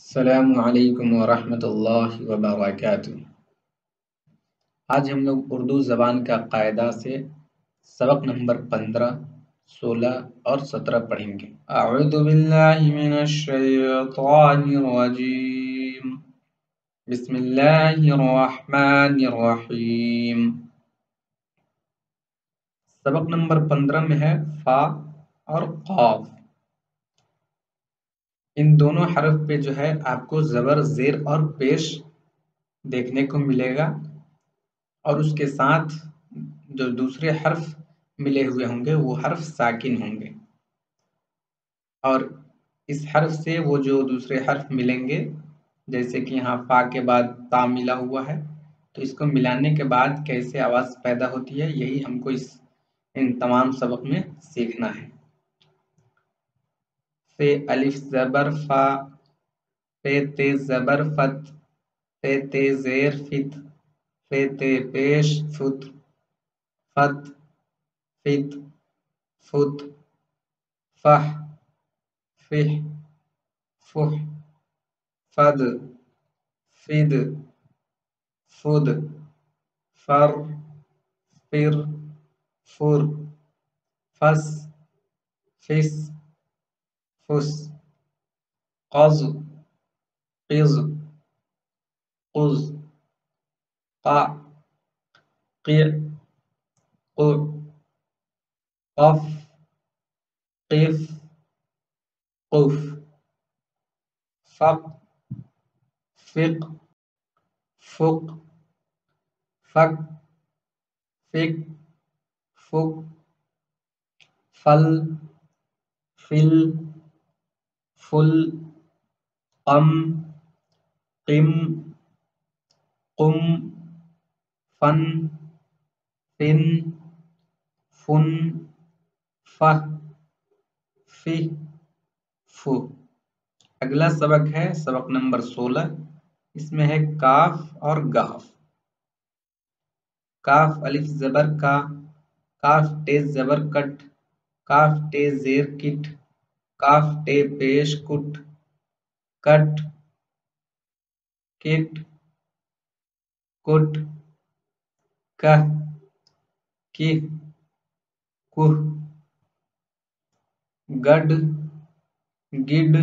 السلام علیکم ورحمۃ اللہ وبرکاتہ۔ آج ہم لوگ اردو زبان کا قاعدہ سے سبق نمبر 15، 16 اور 17 پڑھیں گے۔ اعوذ باللہ من الشیطان الرجیم، بسم اللہ الرحمن الرحیم۔ سبق نمبر 15 میں ہے فا اور قاف۔ ان دونوں حرف پہ جو ہے آپ کو زبر، زیر اور پیش دیکھنے کو ملے گا، اور اس کے ساتھ جو دوسرے حرف ملے ہوئے ہوں گے وہ حرف ساکن ہوں گے، اور اس حرف سے وہ جو دوسرے حرف ملیں گے، جیسے کہ یہاں فا کے بعد تا ملا ہوا ہے، تو اس کو ملانے کے بعد کیسے آواز پیدا ہوتی ہے، یہی ہم کو ان تمام سبق میں سیکھنا ہے۔ فے الف زبر فا، فے تے زبر فت، فے تے زیر فت، فے تے پیش فت، فت، فت، فت، فح، فح، فح، فد، فد، فد، فر، فر، فر، فس، فس، فس، قز، قز، قز، قع، قع، قع، قف، قف، قف، فق، فق، فق، فق، فق، فق، فل، فل، فل، قم، قم، قم، فن، فن، فن، فہ، فہ، فو۔ اگلا سبق ہے سبق نمبر 16، اس میں ہے کاف اور گاف۔ کاف الف زبر کا، کاف ٹے زبر کٹ، کاف ٹے زیر کٹ، کاف ٹے پیش کٹ، کٹ، کٹ، کٹ، کہ، کہ، کہ، گڈ، گڈ،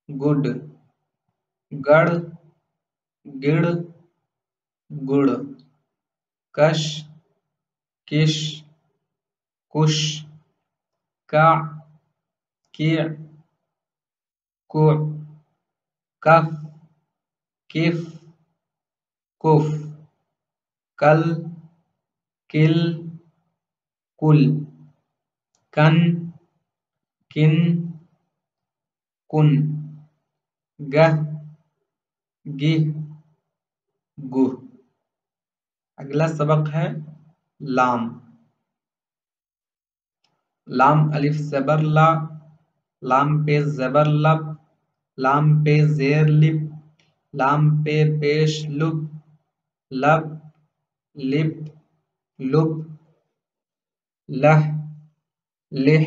گڈ، گڑ، گڑ، گڑ، کش، کش، کش، کع، کیع، کوع، کف، کف، کف، کل، کل، کل، کن، کن، کن، گہ، گہ، گہ۔ اگلا سبق ہے لام۔ لام الف زبر لا، لام پہ زبر لب، لام پہ زیر لب، لام پہ پیش لب، لب، لب، لب، لہ، لہ،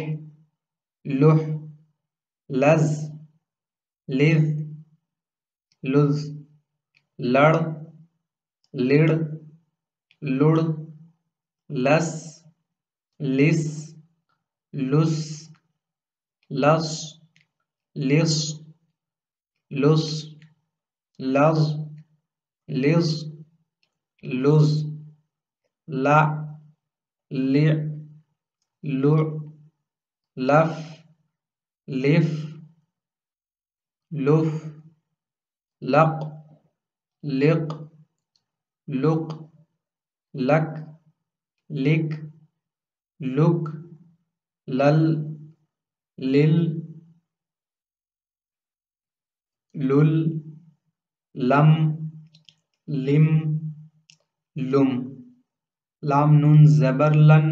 لح، لز، لذ، لذ، لڑ، لڑ، لڑ، لس، لس، لس، لس، لس، لس، لز، لز، لز، لع، لع، لع، لف، لف، لف، لق، لق، لق، لک، لک، لک، لل، لل، لل، لم، لم، لم۔ لام نون زبر لن،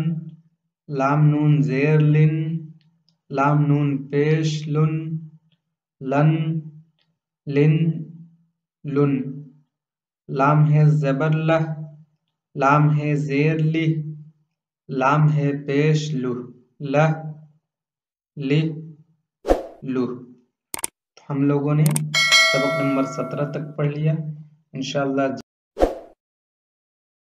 لام نون زیر لن، لام نون پیش لن، لن، لن، لن۔ لام ہے زبر لہ، لام ہے زیر لہ، لام ہے پیش لہ، لہ، لہ، لہ۔ ہم لوگوں نے سبق نمبر 17 تک پڑھ لیا. انشاءاللہ